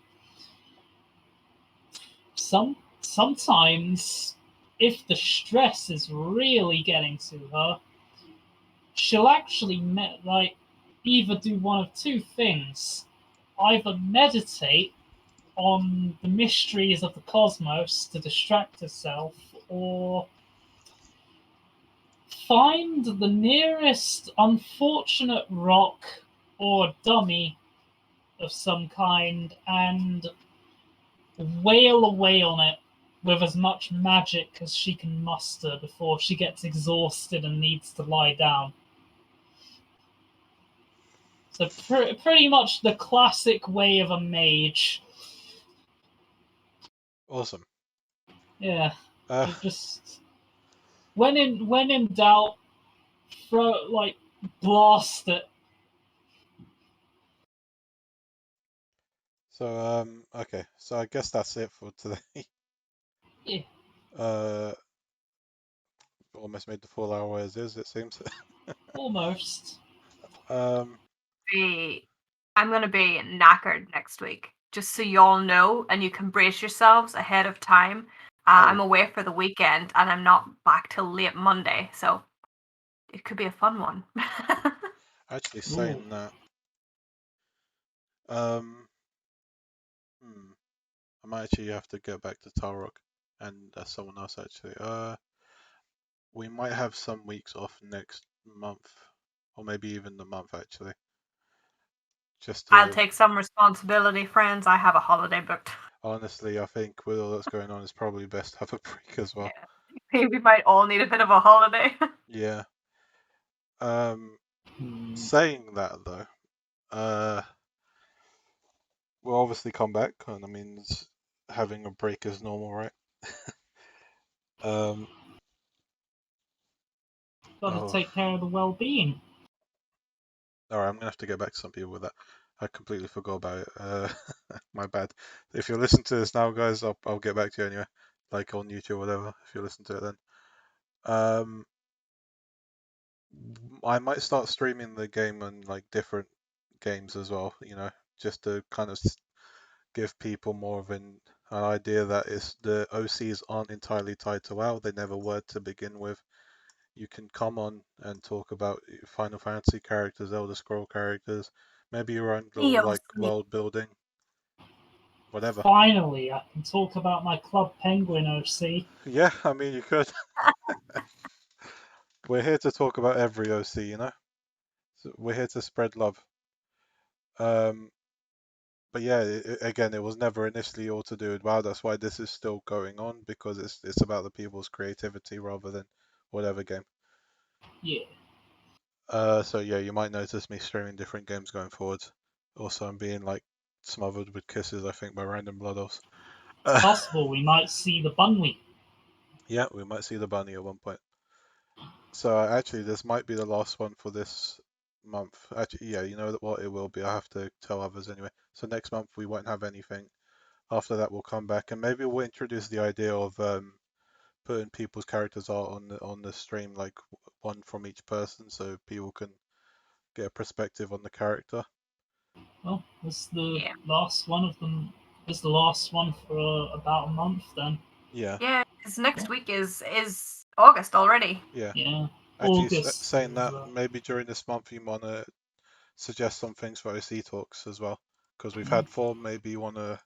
sometimes if the stress is really getting to her, she'll actually either do one of two things: either meditate on the mysteries of the cosmos to distract herself, or find the nearest unfortunate rock or dummy of some kind and wail away on it with as much magic as she can muster before she gets exhausted and needs to lie down. So pretty much the classic way of a mage. Awesome. Yeah. Just when in doubt, blast it. So okay. So I guess that's it for today. Yeah. Almost made the full hour as is, it seems. Almost. I'm going to be knackered next week, just so you all know, and you can brace yourselves ahead of time. I'm away for the weekend, and I'm not back till late Monday, so it could be a fun one. Actually, Ooh. saying that, I might actually have to get back to Tarok and someone else actually. We might have some weeks off next month, or maybe even the month actually. Just I'll to, take some responsibility, friends. I have a holiday booked. honestly, I think with all that's going on, it's probably best to have a break as well. Yeah. We might all need a bit of a holiday. Yeah. Hmm. Saying that though, we'll obviously come back, and I mean, having a break is normal, right? Gotta Oh, take care of the well-being. all right, I'm gonna have to get back to some people with that. I completely forgot about it. My bad. If you listen to this now, guys, I'll get back to you anyway, like on YouTube or whatever. If you listen to it then. I might start streaming the game on like different games as well, you know, just to kind of give people more of an idea that the OCs aren't entirely tied to WoW. They never were to begin with. You can come on and talk about Final Fantasy characters, Elder Scroll characters, maybe your own little like world building, whatever. Finally, I can talk about my Club Penguin OC. Yeah, I mean you could. We're here to talk about every OC, you know. So we're here to spread love. But yeah, again, it was never initially all to do with WoW. That's why this is still going on, because it's about the people's creativity rather than whatever game. Yeah. So yeah, you might notice me streaming different games going forward. Also, I'm being like smothered with kisses, I think, by random blood elves. It's possible we might see the bunny. Yeah, we might see the bunny at one point. So actually, this might be the last one for this month. Actually, yeah, you know what it will be. I have to tell others anyway. So next month we won't have anything. After that, we'll come back and maybe we'll introduce the idea of putting people's characters art on the stream, like one from each person, so people can get a perspective on the character. Well, this is the last one of them. This is the last one for about a month then. Yeah. Yeah, because next week is August already. Yeah. Yeah. Actually, August saying is, that, maybe during this month you want to suggest some things for OC talks as well, because we've Yeah. had 4. Maybe you want to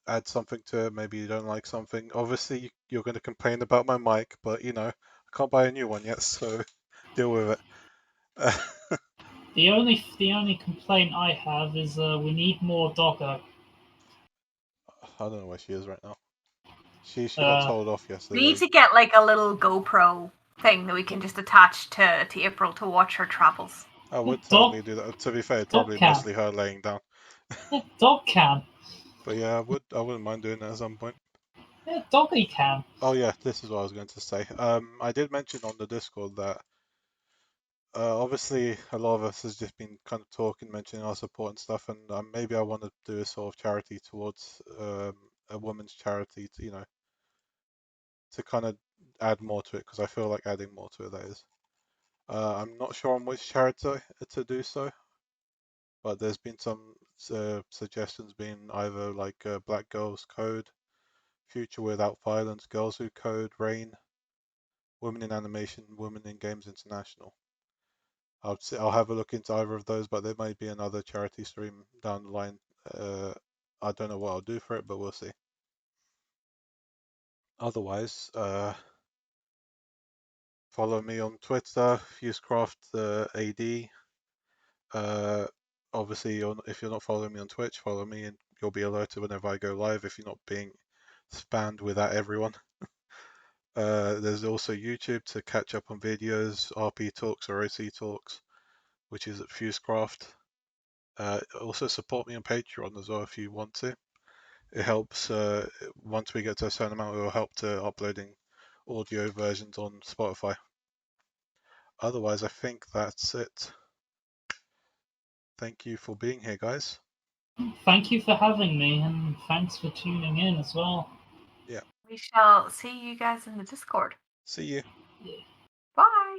add something to it. Maybe you don't like something. Obviously, you're going to complain about my mic, but you know, I can't buy a new one yet, so deal with it. the only complaint I have is we need more Doggo. I don't know where she is right now. She got Uh, told off We yesterday. need to get like a little GoPro thing that we can just attach to April to watch her travels. I would Dog totally do that. To be fair, it's Dog probably can. mostly her laying down. Yeah, dog can. But yeah, I wouldn't mind doing that at some point. Yeah, doggy can. Oh yeah, this is what I was going to say. I did mention on the Discord that obviously a lot of us has just been kind of talking, mentioning our support and stuff, and maybe I want to do a sort of charity towards a women's charity, to, you know, to kind of add more to it, because I feel like adding more to it, that is. I'm not sure on which charity to do so, but there's been some suggestions being either like Black Girls Code, Future Without Violence, Girls Who Code, RAIN, Women in Animation, Women in Games International. I'll have a look into either of those, but there may be another charity stream down the line. I don't know what I'll do for it, but we'll see. Otherwise, follow me on Twitter, Fusecraft AD. Obviously, if you're not following me on Twitch, follow me and you'll be alerted whenever I go live if you're not being spammed with that, everyone. There's also YouTube to catch up on videos, RP Talks or OC Talks, which is at Fusecraft. Also support me on Patreon as well if you want to. It helps, once we get to a certain amount, it will help to uploading audio versions on Spotify. Otherwise, I think that's it. Thank you for being here, guys. Thank you for having me, and thanks for tuning in as well. Yeah. We shall see you guys in the Discord. See you. Yeah. Bye.